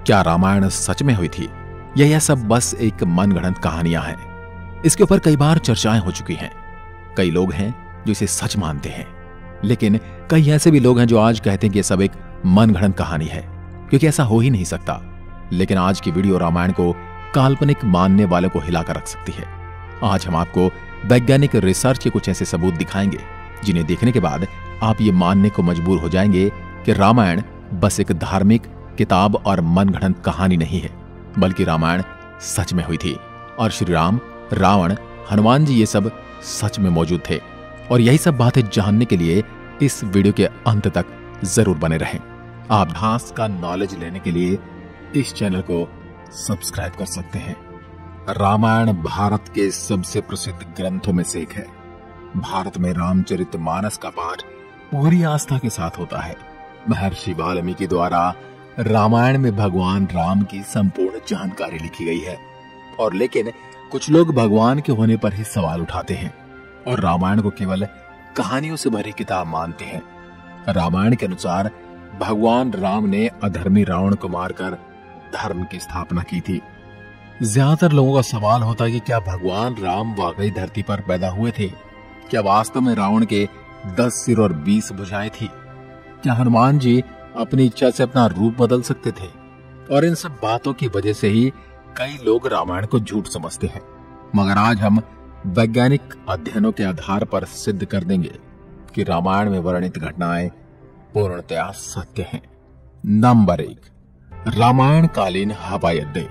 क्या रामायण सच में हुई थी या यह सब बस एक मनगढ़ंत कहानियां हैं? इसके ऊपर कई बार चर्चाएं हो चुकी हैं। कई लोग हैं जो इसे सच मानते हैं, लेकिन कई ऐसे भी लोग हैं जो आज कहते हैं कि यह सब एक मनगढ़ंत कहानी है, क्योंकि ऐसा हो ही नहीं सकता। लेकिन आज की वीडियो रामायण को काल्पनिक मानने वालों को हिलाकर रख सकती है। आज हम आपको वैज्ञानिक रिसर्च के कुछ ऐसे सबूत दिखाएंगे जिन्हें देखने के बाद आप ये मानने को मजबूर हो जाएंगे कि रामायण बस एक धार्मिक किताब और मनगढ़ंत कहानी नहीं है, बल्कि रामायण सच में हुई थी और श्री राम, रावण, हनुमान जी ये सब सच में मौजूद थे। और यही सब बातें जानने के लिए इस वीडियो के अंत तक जरूर बने रहें। आप इतिहास का नॉलेज लेने के लिए इस चैनल को सब्सक्राइब कर सकते हैं। रामायण भारत के सबसे प्रसिद्ध ग्रंथों में से एक है। भारत में रामचरितमानस का पाठ पूरी आस्था के साथ होता है। महर्षि वाल्मीकि द्वारा रामायण में भगवान राम की संपूर्ण जानकारी लिखी गई है। और लेकिन कुछ लोग भगवान के होने पर ही सवाल उठाते हैं और रामायण को केवल कहानियों से भरी किताब मानते हैं। रामायण के अनुसार भगवान राम ने अधर्मी रावण को मारकर धर्म की स्थापना की थी। ज्यादातर लोगों का सवाल होता है कि क्या भगवान राम वाकई धरती पर पैदा हुए थे? क्या वास्तव में रावण के 10 सिर और 20 भुजाएं थी? क्या हनुमान जी अपनी इच्छा से अपना रूप बदल सकते थे? और इन सब बातों की वजह से ही कई लोग रामायण को झूठ समझते हैं। मगर आज हम वैज्ञानिक अध्ययनों के आधार पर सिद्ध कर देंगे कि रामायण में वर्णित घटनाएं पूर्णतया सत्य हैं। नंबर 1, रामायण कालीन हवाई अड्डे।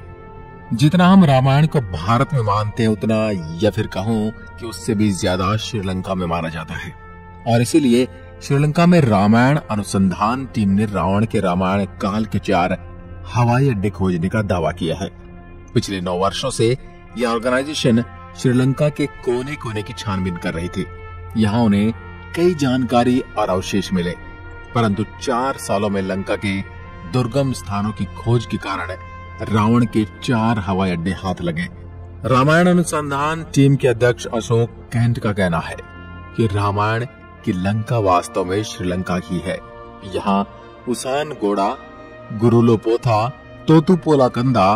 जितना हम रामायण को भारत में मानते हैं, उतना या फिर कहूं कि उससे भी ज्यादा श्रीलंका में माना जाता है। और इसीलिए श्रीलंका में रामायण अनुसंधान टीम ने रावण के रामायण काल के 4 हवाई अड्डे खोजने का दावा किया है। पिछले 9 वर्षों से यह ऑर्गेनाइजेशन श्रीलंका के कोने कोने की छानबीन कर रही थी। यहाँ उन्हें कई जानकारी और अवशेष मिले, परंतु 4 सालों में लंका के दुर्गम स्थानों की खोज के कारण रावण के 4 हवाई अड्डे हाथ लगे। रामायण अनुसंधान टीम के अध्यक्ष अशोक कैंट का कहना है कि रामायण की लंका वास्तव में श्रीलंका की है। यहाँ उसान गोड़ा, गुरुलोपोथा, तोतुपोलाकंदा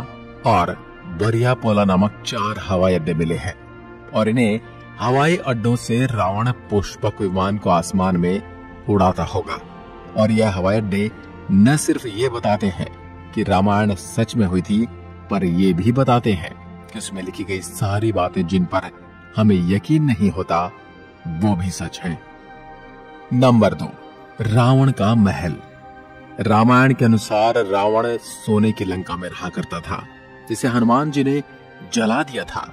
और बरियापोला नामक 4 हवाई अड्डे मिले हैं। और इन्हें हवाई अड्डों से रावण पुष्पक विमान को आसमान में उड़ाता होगा। और यह हवाई अड्डे न सिर्फ ये बताते हैं कि रामायण सच में हुई थी, पर ये भी बताते हैं कि उसमें लिखी गई सारी बातें जिन पर हमें यकीन नहीं होता, वो भी सच है। नंबर 2, रावण का महल। रामायण के अनुसार रावण सोने की लंका में रहा करता था, जिसे हनुमान जी ने जला दिया था।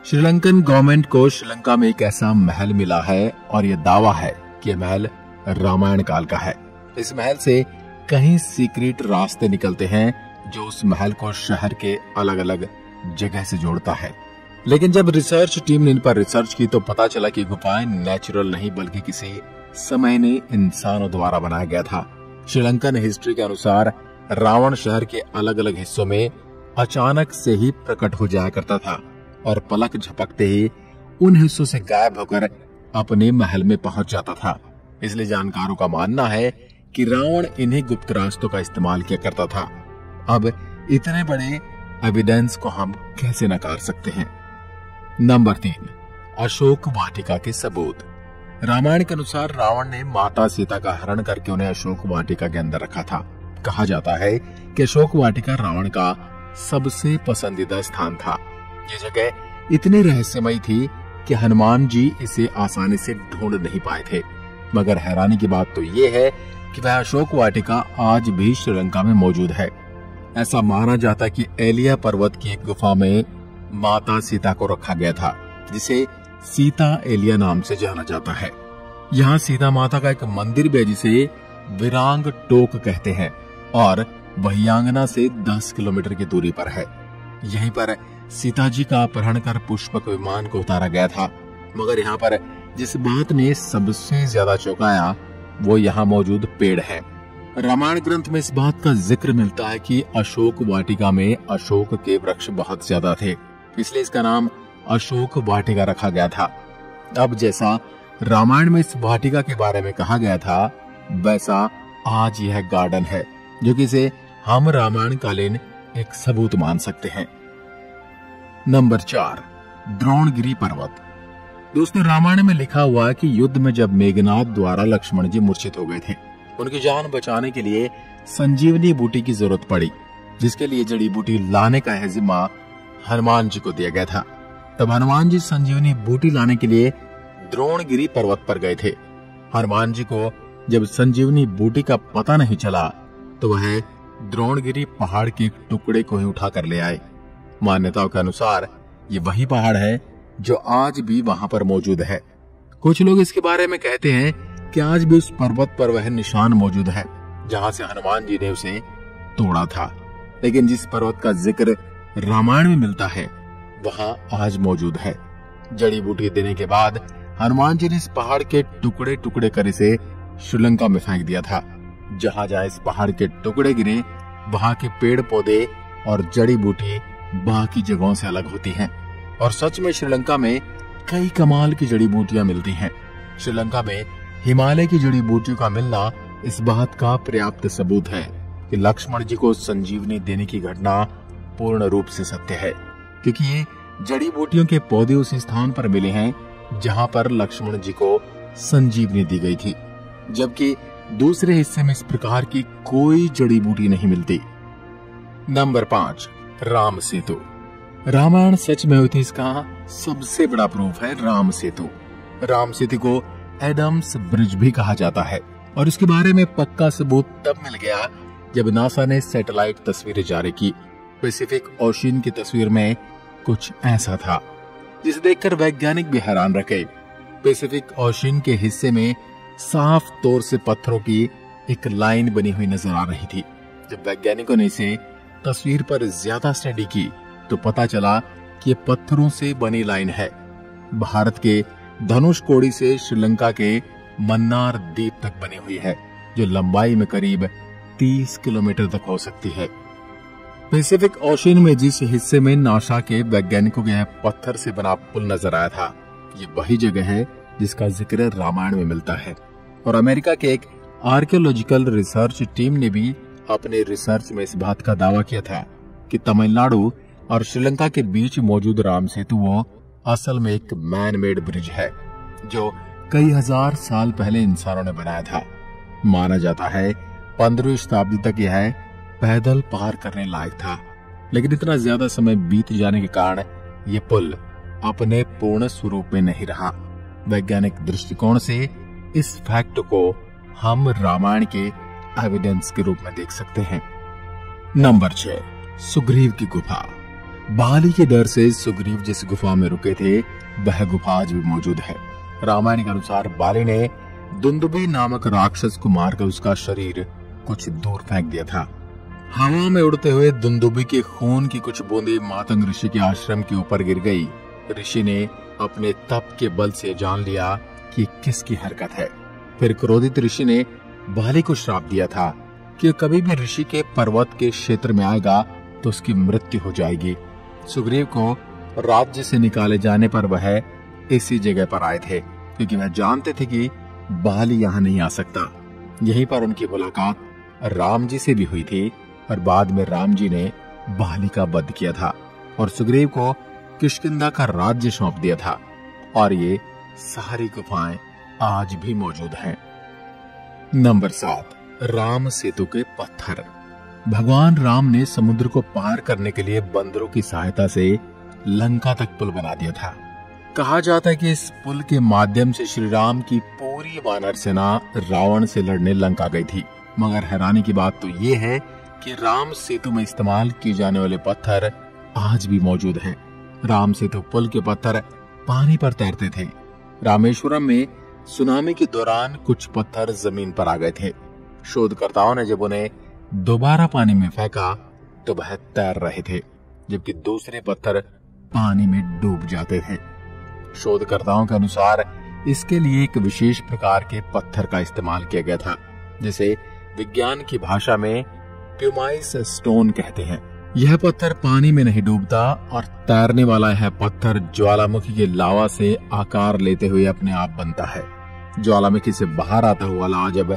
श्रीलंकन गवर्नमेंट को श्रीलंका में एक ऐसा महल मिला है और यह दावा है कि यह महल रामायण काल का है। इस महल से कई सीक्रेट रास्ते निकलते हैं जो उस महल को शहर के अलग अलग जगह से जोड़ता है। लेकिन जब रिसर्च टीम ने इन पर रिसर्च की तो पता चला कि गुफाएं नेचुरल नहीं बल्कि किसी समय ने इंसानों द्वारा बनाया गया था। श्रीलंकन हिस्ट्री के अनुसार रावण शहर के अलग अलग हिस्सों में अचानक से ही प्रकट हो जाया करता था और पलक झपकते ही उन हिस्सों से गायब होकर अपने महल में पहुंच जाता था। इसलिए जानकारों का मानना है कि रावण इन्हीं गुप्त रास्तों का इस्तेमाल किया करता था। अब इतने बड़े एविडेंस को हम कैसे नकार सकते हैं? नंबर 3, अशोक वाटिका के सबूत। रामायण के अनुसार रावण ने माता सीता का हरण करके उन्हें अशोक वाटिका के अंदर रखा था। कहा जाता है कि अशोक वाटिका रावण का सबसे पसंदीदा स्थान था। ये जगह इतनी रहस्यमयी थी कि हनुमान जी इसे आसानी से ढूंढ नहीं पाए थे। मगर हैरानी की बात तो ये है कि वह अशोक वाटिका आज भी श्रीलंका में मौजूद है। ऐसा माना जाता है कि एलिया पर्वत की एक गुफा में माता सीता को रखा गया था, जिसे सीता एलिया नाम से जाना जाता है। यहाँ सीता माता का एक मंदिर भी है जिसे विरांग टोक कहते हैं और वही आंगना से 10 किलोमीटर की दूरी पर है। यहीं पर सीता जी का अपहरण कर पुष्पक विमान को उतारा गया था। मगर यहाँ पर जिस बात ने सबसे ज्यादा चौंकाया वो यहाँ मौजूद पेड़ है। रामायण ग्रंथ में इस बात का जिक्र मिलता है कि अशोक वाटिका में अशोक के वृक्ष बहुत ज्यादा थे, इसलिए इसका नाम अशोक वाटिका रखा गया था। अब जैसा रामायण में इस वाटिका के बारे में कहा गया था, वैसा आज यह गार्डन है, जो कि इसे हम रामायण कालीन एक सबूत मान सकते हैं। नंबर 4, द्रोणगिरी पर्वत। दोस्तों, रामायण में लिखा हुआ है कि युद्ध में जब मेघनाद द्वारा लक्ष्मण जी मूर्छित हो गए थे, उनकी जान बचाने के लिए संजीवनी बूटी की जरूरत पड़ी, जिसके लिए जड़ी बूटी लाने का है जिम्मा हनुमान जी को दिया गया था। तब हनुमान जी संजीवनी बूटी लाने के लिए द्रोणगिरी पर्वत पर गए थे। हनुमान जी को जब संजीवनी बूटी का पता नहीं चला तो वह द्रोणगिरी पहाड़ के एक टुकड़े को ही उठा कर ले आए। मान्यताओं के अनुसार ये वही पहाड़ है जो आज भी वहां पर मौजूद है। कुछ लोग इसके बारे में कहते हैं कि आज भी उस पर्वत पर वह निशान मौजूद है जहां से हनुमान जी ने उसे तोड़ा था। लेकिन जिस पर्वत का जिक्र रामायण में मिलता है वहां आज मौजूद है। जड़ी बूटी देने के बाद हनुमान जी ने इस पहाड़ के टुकड़े टुकड़े कर इसे श्रीलंका में फेंक दिया था। जहां जहां इस पहाड़ के टुकड़े गिरे वहां के पेड़ पौधे और जड़ी बूटी बाकी जगहों से अलग होती हैं। और सच में श्रीलंका में कई कमाल की जड़ी बूटियां मिलती हैं। श्रीलंका में हिमालय की जड़ी बूटियों का मिलना इस बात का पर्याप्त सबूत है कि लक्ष्मण जी को संजीवनी देने की घटना पूर्ण रूप से सत्य है, क्योंकि ये जड़ी बूटियों के पौधे उस स्थान पर मिले हैं जहां पर लक्ष्मण जी को संजीवनी दी गई थी, जबकि दूसरे हिस्से में इस प्रकार की कोई जड़ी बूटी नहीं मिलती। नंबर 5, राम सेतु। रामायण सच में हुई थी, इसका सबसे बड़ा प्रूफ है राम सेतु। राम सेतु को एडम्स ब्रिज भी कहा जाता है और इसके बारे में पक्का सबूत तब मिल गया जब नासा ने सैटेलाइट तस्वीरें जारी की। पैसिफिक ओशियन की तस्वीर में कुछ ऐसा था जिसे देखकर वैज्ञानिक भी हैरान रह गए। पैसिफिक ओशियन के हिस्से में साफ तौर से पत्थरों की एक लाइन बनी हुई नजर आ रही थी। जब वैज्ञानिकों ने इसे तस्वीर पर ज्यादा स्टडी की तो पता चला कि ये पत्थरों से बनी लाइन है। भारत के धनुषकोडी से श्रीलंका के मन्नार द्वीप तक बनी हुई है, जो लंबाई में करीब 30 किलोमीटर तक हो सकती है। पैसिफिक ओशियन में जिस हिस्से में नासा के वैज्ञानिकों के पत्थर से बना पुल नजर आया था, ये वही जगह है जिसका जिक्र रामायण में मिलता है। और अमेरिका के एक आर्कियोलॉजिकल रिसर्च टीम ने भी अपने रिसर्च में इस बात का दावा किया था कि तमिलनाडु और श्रीलंका के बीच मौजूद राम सेतु वो असल में एक मैन मेड ब्रिज है जो कई हजार साल पहले इंसानों ने बनाया था। माना जाता है 15वीं शताब्दी तक यह पैदल पार करने लायक था, लेकिन इतना ज्यादा समय बीत जाने के कारण ये पुल अपने पूर्ण स्वरूप में नहीं रहा। वैज्ञानिक दृष्टिकोण से इस फैक्ट को हम रामायण के एविडेंस के रूप में देख सकते हैं। नंबर 6, सुग्रीव की गुफा। बाली के डर से सुग्रीव जिस गुफा में रुके थे वह गुफा आज भी मौजूद है। रामायण के अनुसार बाली ने दुंदुभी नामक राक्षस को मारकर उसका शरीर कुछ दूर फेंक दिया था। हवा में उड़ते हुए दुंदुभी के खून की कुछ बूंदें मातंग ऋषि के आश्रम के ऊपर गिर गई। ऋषि ने अपने तप के बल से जान लिया कि किसकी हरकत है। फिर क्रोधित ऋषि ने बाली को श्राप दिया था कि कभी भी ऋषि के पर्वत के क्षेत्र में आएगा तो उसकी मृत्यु हो जाएगी। सुग्रीव को राज्य से निकाले जाने पर वह इसी जगह पर आए थे, क्योंकि वह जानते थे कि बाली यहाँ नहीं आ सकता। यहीं पर उनकी मुलाकात राम जी से भी हुई थी और बाद में राम जी ने बाली का वध किया था और सुग्रीव को किष्किंधा का राज्य सौंप दिया था। और ये सारी गुफाएं आज भी मौजूद हैं। नंबर 7, राम सेतु के पत्थर। भगवान राम ने समुद्र को पार करने के लिए बंदरों की सहायता से लंका तक पुल बना दिया था। कहा जाता है कि इस पुल के माध्यम से श्री राम की पूरी वानर सेना रावण से लड़ने लंका गई थी। मगर हैरानी की बात तो ये है कि राम सेतु में इस्तेमाल किए जाने वाले पत्थर आज भी मौजूद हैं। राम सेतु पुल के पत्थर पानी पर तैरते थे। रामेश्वरम में सुनामी के दौरान कुछ पत्थर जमीन पर आ गए थे। शोधकर्ताओं ने जब उन्हें दोबारा पानी में फेंका तो वह तैर रहे थे, जबकि दूसरे पत्थर पानी में डूब जाते थे। शोधकर्ताओं के अनुसार इसके लिए एक विशेष प्रकार के पत्थर का इस्तेमाल किया गया था, जिसे विज्ञान की भाषा में प्यूमाइस स्टोन कहते हैं। यह पत्थर पानी में नहीं डूबता और तैरने वाला यह पत्थर ज्वालामुखी के लावा से आकार लेते हुए अपने आप बनता है। ज्वालामुखी से बाहर आता हुआ लावा जब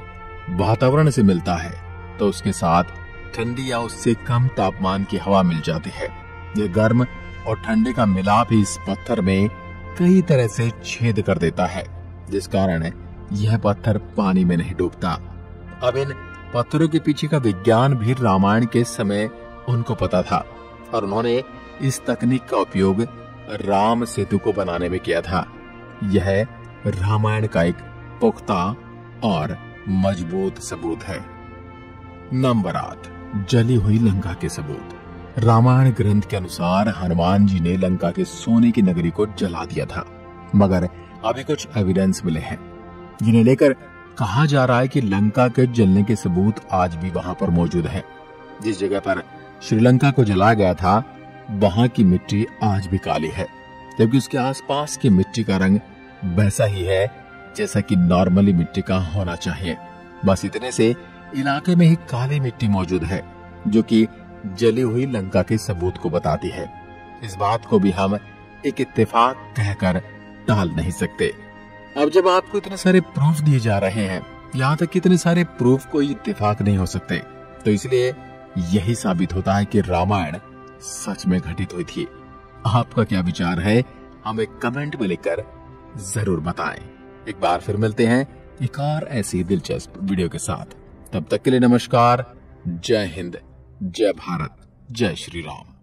वातावरण से मिलता है तो उसके साथ ठंडी या उससे कम तापमान की हवा मिल जाती है। यह गर्म और ठंडे का मिलाप ही इस पत्थर में कई तरह से छेद कर देता है, जिस कारण यह पत्थर पानी में नहीं डूबता। अब इन पत्थरों के पीछे का विज्ञान भी रामायण के समय उनको पता था और उन्होंने इस तकनीक का उपयोग राम सेतु को बनाने में किया था। यह रामायण का एक पुख्ता और मजबूत सबूत है। नंबर 8, जली हुई लंका के सबूत। रामायण ग्रंथ के अनुसार हनुमान जी ने लंका के सोने की नगरी को जला दिया था, मगर अभी कुछ एविडेंस मिले हैं जिन्हें लेकर कहा जा रहा है कि लंका के जलने के सबूत आज भी वहां पर मौजूद हैं। जिस जगह पर श्रीलंका को जलाया गया था वहां की मिट्टी आज भी काली है, जबकि उसके आसपास की मिट्टी का रंग वैसा ही है जैसा कि नॉर्मली मिट्टी का होना चाहिए। बस इतने से इलाके में ही काली मिट्टी मौजूद है, जो कि जली हुई लंका के सबूत को बताती है। इस बात को भी हम एक इत्तेफाक कहकर टाल नहीं सकते। अब जब आपको इतने सारे प्रूफ दिए जा रहे हैं, यहाँ तक इतने सारे प्रूफ कोई इत्तेफाक नहीं हो सकते, तो इसलिए यही साबित होता है कि रामायण सच में घटित हुई थी। आपका क्या विचार है, हमें कमेंट में लिखकर जरूर बताएं। एक बार फिर मिलते हैं एक और ऐसी दिलचस्प वीडियो के साथ। तब तक के लिए नमस्कार। जय हिंद, जय भारत, जय श्री राम।